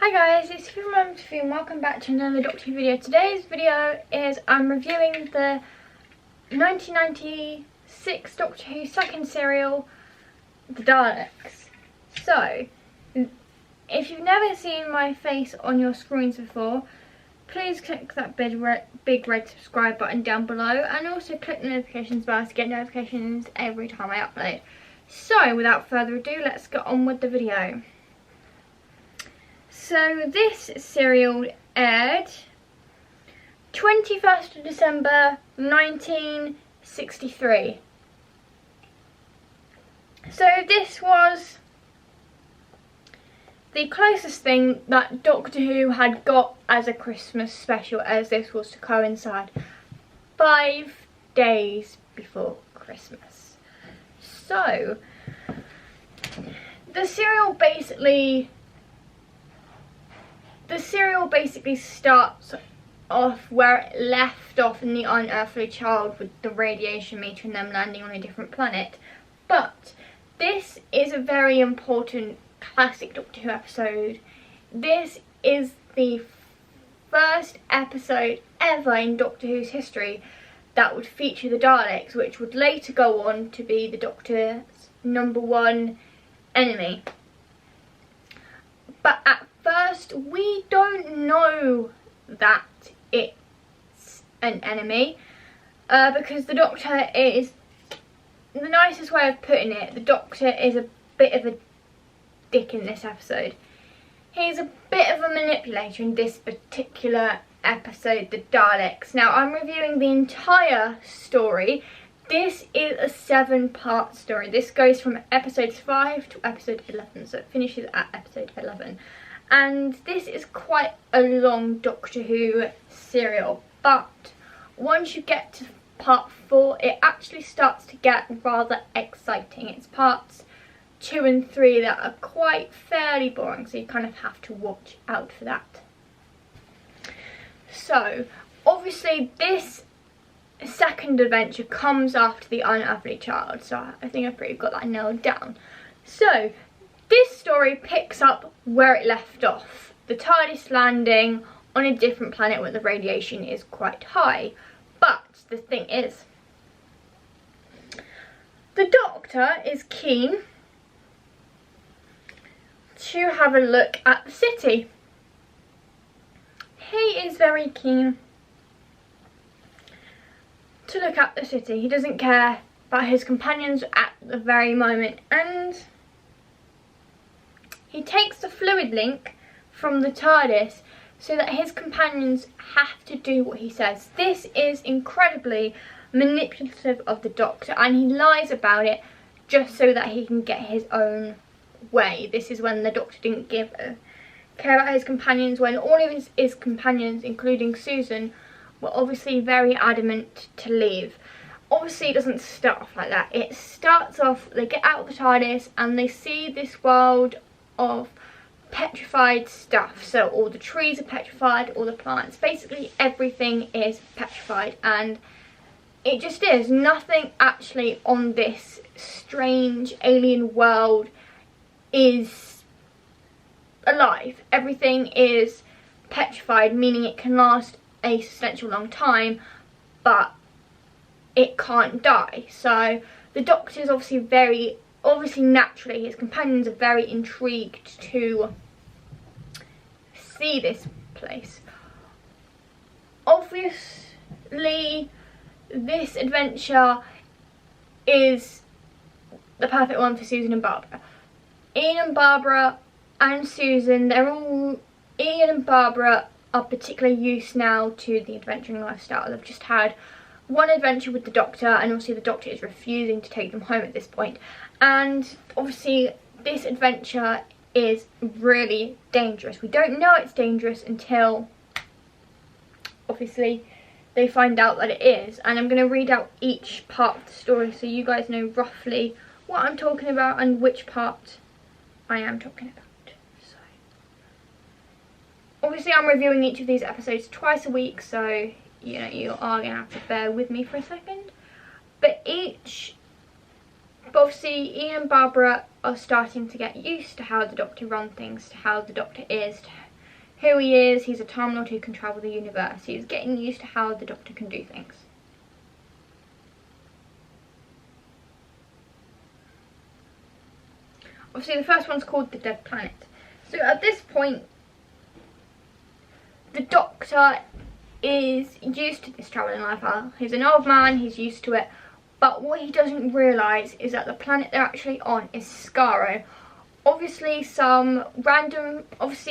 Hi guys, it's Sophie and welcome back to another Doctor Who video. Today's video is I'm reviewing the 1996 Doctor Who second serial, The Daleks. So, if you've never seen my face on your screens before, please click that big red subscribe button down below and also click the notifications bell to get notifications every time I upload. So, without further ado, let's get on with the video. So this serial aired 21st of December 1963. So this was the closest thing that Doctor Who had got as a Christmas special, as this was to coincide 5 days before Christmas. So the serial basically starts off where it left off in The Unearthly Child, with the radiation meter and them landing on a different planet. But this is a very important classic Doctor Who episode. This is the first episode ever in Doctor Who's history that would feature the Daleks, which would later go on to be the Doctor's #1 enemy. But at first, we don't know that it's an enemy, because the Doctor is, the nicest way of putting it, the Doctor is a bit of a dick in this episode. He's a bit of a manipulator in this particular episode, the Daleks. Now, I'm reviewing the entire story. This is a 7-part story. This goes from episodes 5 to episode 11, so it finishes at episode 11. And this is quite a long Doctor Who serial, but once you get to part 4, it actually starts to get rather exciting. It's parts 2 and 3 that are quite fairly boring, so you kind of have to watch out for that. So, obviously this second adventure comes after The Unearthly Child, so I think I've pretty got that nailed down. So, this story picks up where it left off. The TARDIS landing on a different planet where the radiation is quite high. But the thing is, the Doctor is keen to have a look at the city. He is very keen to look at the city. He doesn't care about his companions at the very moment, and he takes the fluid link from the TARDIS so that his companions have to do what he says. This is incredibly manipulative of the Doctor, and he lies about it just so that he can get his own way. This is when the Doctor didn't care about his companions, when all of his companions, including Susan, were obviously very adamant to leave. Obviously it doesn't start off like that. It starts off, they get out of the TARDIS and they see this world of petrified stuff. So all the trees are petrified, all the plants, basically everything is petrified, and it just is. Nothing actually on this strange alien world is alive. Everything is petrified, meaning it can last a substantial long time, but it can't die. So the Doctor is obviously naturally, his companions are very intrigued to see this place. Obviously, this adventure is the perfect one for Susan and Barbara. Ian and Barbara and Susan, Ian and Barbara are particularly used now to the adventuring lifestyle. They've just had one adventure with the Doctor, and obviously the Doctor is refusing to take them home at this point. And obviously this adventure is really dangerous. We don't know it's dangerous until obviously they find out that it is. And I'm going to read out each part of the story so you guys know roughly what I'm talking about and which part I am talking about. So obviously I'm reviewing each of these episodes twice a week, so you know, you are going to have to bear with me for a second. But obviously Ian and Barbara are starting to get used to how the Doctor runs things, to how the Doctor is, to who he is. He's a Time Lord who can travel the universe. He's getting used to how the Doctor can do things. Obviously the first one's called the Dead Planet. So at this point, the Doctor is used to this travelling life. He's an old man, he's used to it. But what he doesn't realise is that the planet they're actually on is Skaro. Obviously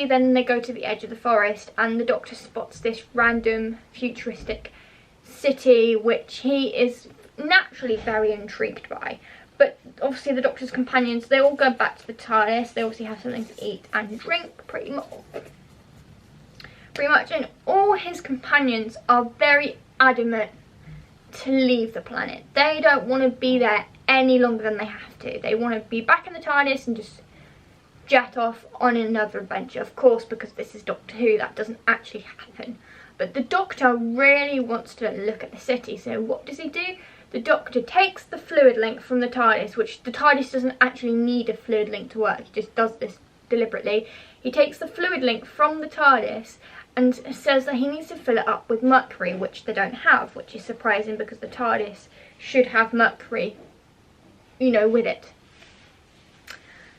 then they go to the edge of the forest and the Doctor spots this random futuristic city which he is naturally very intrigued by. But obviously the Doctor's companions, they all go back to the TARDIS. They obviously have something to eat and drink, pretty much. And all his companions are very adamant to leave the planet. They don't want to be there any longer than they have to. They want to be back in the TARDIS and just jet off on another adventure. Of course, because this is Doctor Who, that doesn't actually happen. But the Doctor really wants to look at the city. So what does he do? The Doctor takes the fluid link from the TARDIS, which the TARDIS doesn't actually need a fluid link to work. He just does this deliberately. He takes the fluid link from the TARDIS and says that he needs to fill it up with mercury, which they don't have, which is surprising because the TARDIS should have mercury, you know, with it.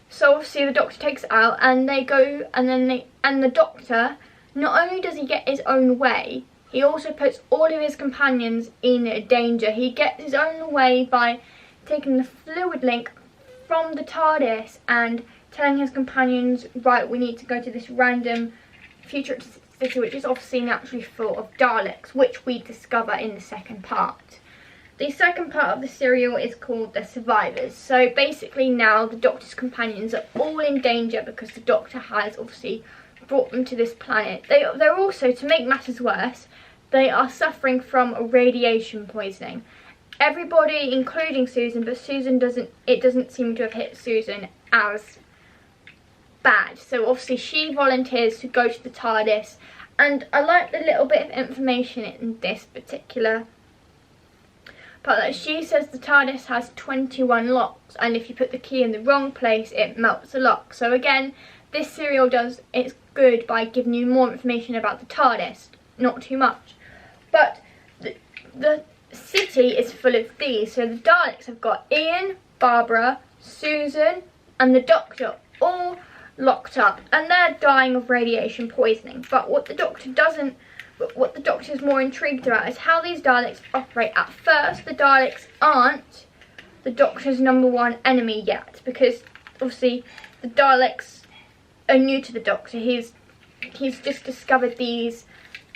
So obviously the Doctor takes it out and they go, and the Doctor, not only does he get his own way, he also puts all of his companions in danger. He gets his own way by taking the fluid link from the TARDIS and telling his companions, right, we need to go to this random futuristic city, which is obviously naturally full of Daleks, which we discover in the second part. The second part of the serial is called The Survivors. So basically now the Doctor's companions are all in danger because the Doctor has obviously brought them to this planet. They're also, to make matters worse, they are suffering from radiation poisoning. Everybody, including Susan, but it doesn't seem to have hit Susan as bad. So obviously she volunteers to go to the TARDIS, and I like the little bit of information in this particular part that she says the TARDIS has 21 locks, and if you put the key in the wrong place it melts the lock. So again, this serial does its good by giving you more information about the TARDIS, not too much. But the city is full of thieves. So the Daleks have got Ian, Barbara, Susan and the Doctor all locked up, and they're dying of radiation poisoning. But what the Doctor is more intrigued about is how these Daleks operate. At first, the Daleks aren't the Doctor's #1 enemy yet, because obviously the Daleks are new to the Doctor. He's just discovered these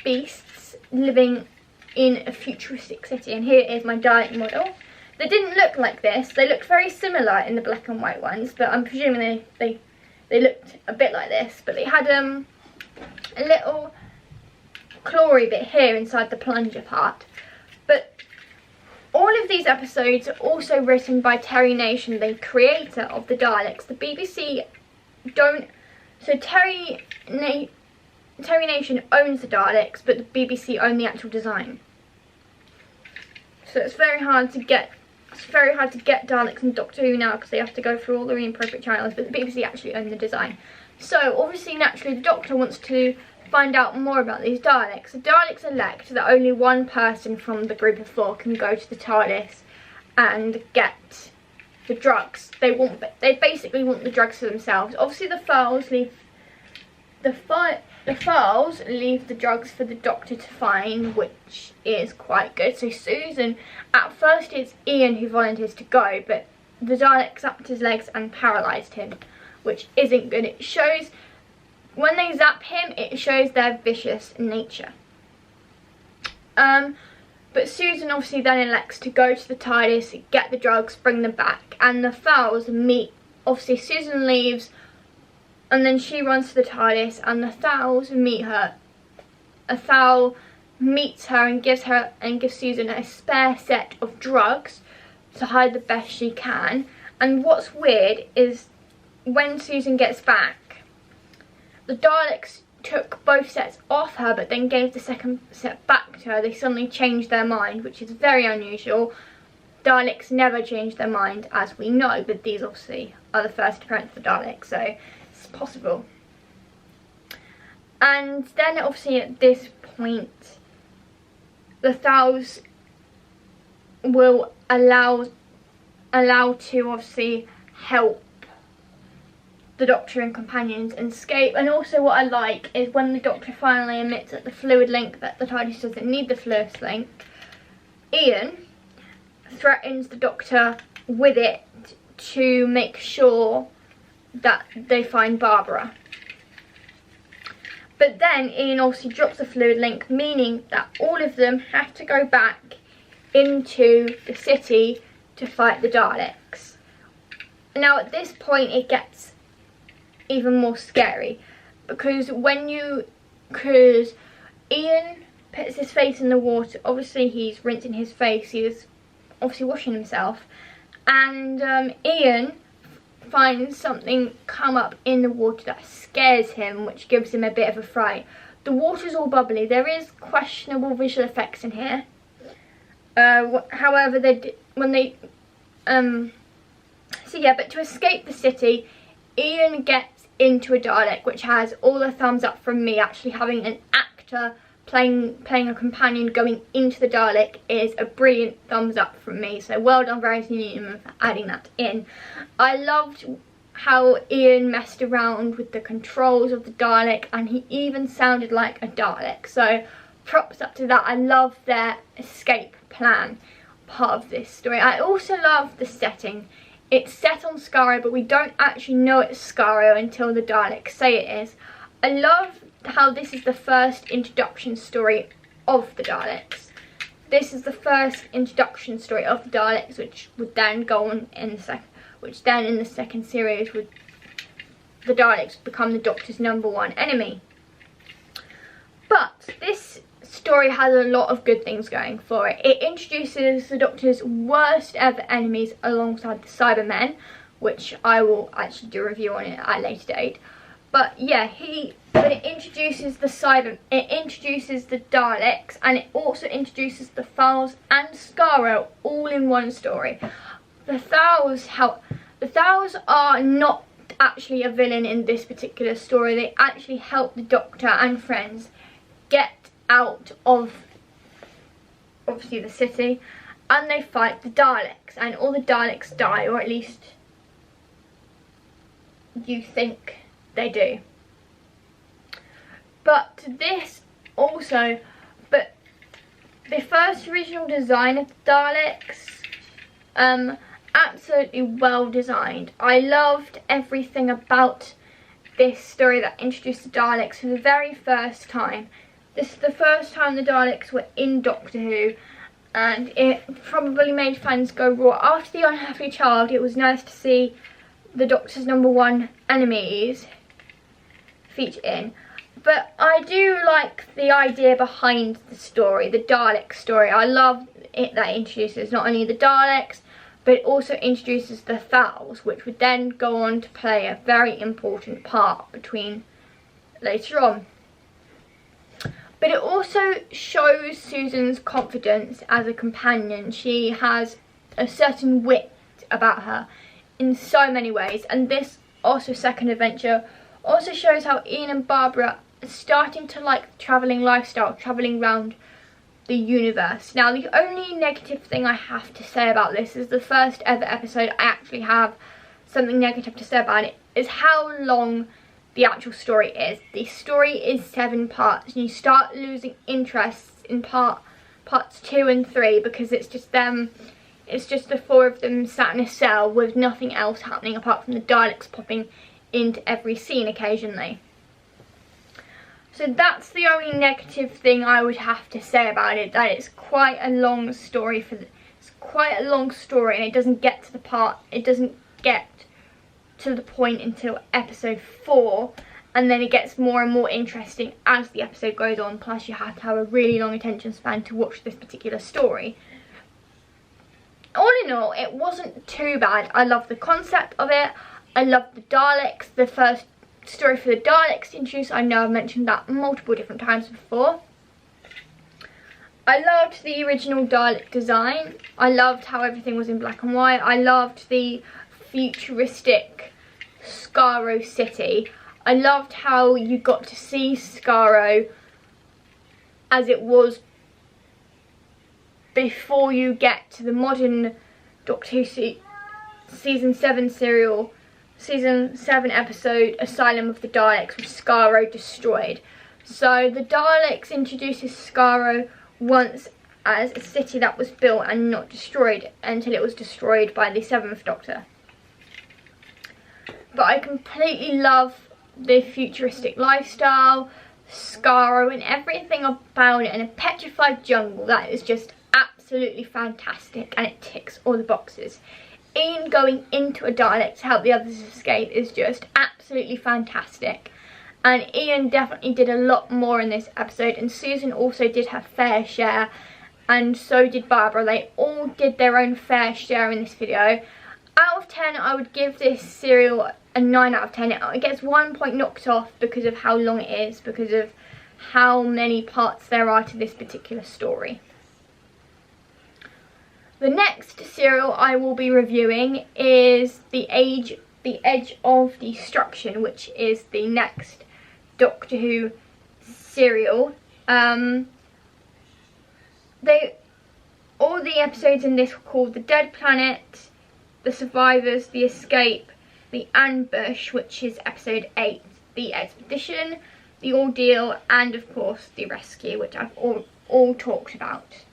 beasts living in a futuristic city, and here is my Dalek model. They didn't look like this. They looked very similar in the black and white ones, but I'm presuming they looked a bit like this, but they had a little clawy bit here inside the plunger part. But all of these episodes are also written by Terry Nation, the creator of the Daleks. The BBC don't, so Terry Nation owns the Daleks, but the BBC own the actual design. So it's very hard to get Daleks and Doctor Who now, because they have to go through all the inappropriate channels, but the BBC actually own the design. So obviously, naturally, the Doctor wants to find out more about these Daleks. The Daleks elect that only one person from the group of 4 can go to the TARDIS and get the drugs. They basically want the drugs for themselves. Obviously, the Files leave the drugs for the Doctor to find, which is quite good. So Susan, at first it's Ian who volunteers to go, but the Daleks zapped his legs and paralysed him, which isn't good. It shows, when they zap him, it shows their vicious nature. But Susan obviously then elects to go to the TARDIS, get the drugs, bring them back, and the Fowls meet. Obviously Susan leaves, and then she runs to the TARDIS, and the Fowls meet her. A Fowl meets her and gives Susan a spare set of drugs to hide the best she can. And what's weird is when Susan gets back, the Daleks took both sets off her, but then gave the second set back to her. They suddenly changed their mind, which is very unusual. Daleks never change their mind, as we know, but these obviously are the first appearance of the Daleks, so it's possible. And then obviously at this point, the Thals will allow to obviously help the Doctor and companions escape. And also what I like is when the Doctor finally admits that the fluid link, that the TARDIS doesn't need the fluid link, Ian threatens the Doctor with it to make sure that they find Barbara. But then Ian obviously drops the fluid link, meaning that all of them have to go back into the city to fight the Daleks. Now at this point it gets even more scary, because Ian puts his face in the water. Obviously he's rinsing his face, he's obviously washing himself, and Ian finds something come up in the water that scares him, which gives him a bit of a fright. The water's all bubbly. There is questionable visual effects in here. However, but to escape the city, Ian gets into a Dalek, which has all the thumbs up from me. Actually having an actor playing a companion going into the Dalek is a brilliant thumbs up from me. So well done, Variety Newman, for adding that in. I loved how Ian messed around with the controls of the Dalek, and he even sounded like a Dalek. So props up to that. I love their escape plan part of this story. I also love the setting. It's set on Skaro, but we don't actually know it's Skaro until the Daleks say it is. I love how this is the first introduction story of the Daleks. This is the first introduction story of the Daleks, which would then go on in the second series would the Daleks become the Doctor's #1 enemy. But this story has a lot of good things going for it. It introduces the Doctor's worst ever enemies alongside the Cybermen, which I will actually do a review on it at a later date. But yeah, it introduces it introduces the Daleks, and it also introduces the Thals and Skaro all in one story. The Thals are not actually a villain in this particular story. They actually help the Doctor and friends get out of obviously the city, and they fight the Daleks, and all the Daleks die, or at least you think they do. But the first original design of the Daleks, absolutely well designed. I loved everything about this story that introduced the Daleks for the very first time. This is the first time the Daleks were in Doctor Who, and it probably made fans go raw. After The Unhappy Child, it was nice to see the Doctor's #1 enemies feature in. But I do like the idea behind the story, the Dalek story. I love it that it introduces not only the Daleks, but it also introduces the Thals, which would then go on to play a very important part between later on. But it also shows Susan's confidence as a companion. She has a certain wit about her in so many ways, and this also second adventure also shows how Ian and Barbara are starting to like the travelling lifestyle, travelling around the universe. Now the only negative thing I have to say about this is the first ever episode I actually have something negative to say about it, is how long the actual story is. The story is 7 parts, and you start losing interest in parts 2 and 3 because it's just them. It's just the 4 of them sat in a cell with nothing else happening apart from the Daleks popping into every scene occasionally. So that's the only negative thing I would have to say about it, that it's quite a long story it's quite a long story, and it doesn't get to the point until episode 4, and then it gets more and more interesting as the episode goes on, plus you have to have a really long attention span to watch this particular story. All in all, it wasn't too bad. I love the concept of it. I love the Daleks, the first story for the Daleks introduced. I know I've mentioned that multiple different times before. I loved the original Dalek design. I loved how everything was in black and white. I loved the futuristic Skaro city. I loved how you got to see Skaro as it was before you get to the modern Doctor Who season 7 serial, season 7 episode Asylum of the Daleks, with Skaro destroyed. So the Daleks introduces Skaro once as a city that was built and not destroyed until it was destroyed by the 7th Doctor. But I completely love the futuristic lifestyle, Skaro and everything about it, and a petrified jungle that is just absolutely fantastic, and it ticks all the boxes. Ian going into a Dalek to help the others escape is just absolutely fantastic, and Ian definitely did a lot more in this episode, and Susan also did her fair share, and so did Barbara. They all did their own fair share in this video. Out of 10, I would give this serial a 9 out of 10. It gets 1 point knocked off because of how long it is, because of how many parts there are to this particular story. The next serial I will be reviewing is The Edge of Destruction, which is the next Doctor Who serial. All the episodes in this were called The Dead Planet, The Survivors, The Escape, The Ambush, which is episode 8, The Expedition, The Ordeal, and of course The Rescue, which I've all talked about.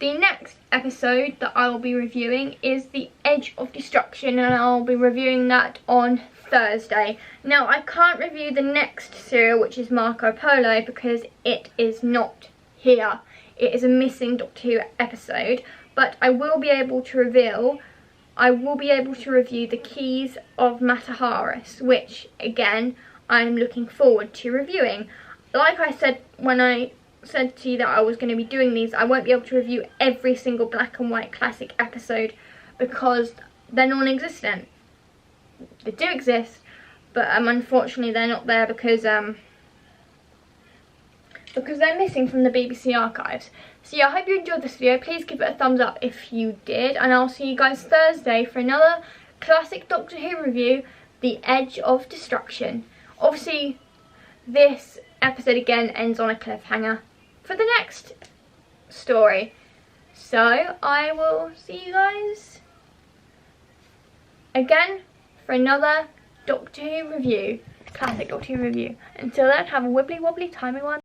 The next episode that I will be reviewing is The Edge of Destruction, and I'll be reviewing that on Thursday. Now, I can't review the next serial, which is Marco Polo, because it is not here. It is a missing Doctor Who episode, but I will be able to review The Keys of Mataharis, which again I'm looking forward to reviewing. Like I said when I said to you that I was going to be doing these, I won't be able to review every single black and white classic episode because they're non-existent. They do exist, but unfortunately they're not there because they're missing from the BBC archives. So yeah, I hope you enjoyed this video. Please give it a thumbs up if you did, and I'll see you guys Thursday for another classic Doctor Who review, The Edge of Destruction. Obviously, this episode again ends on a cliffhanger for the next story. So I will see you guys again for another Doctor Who review, classic Doctor Who review. Until then, have a wibbly wobbly timey one.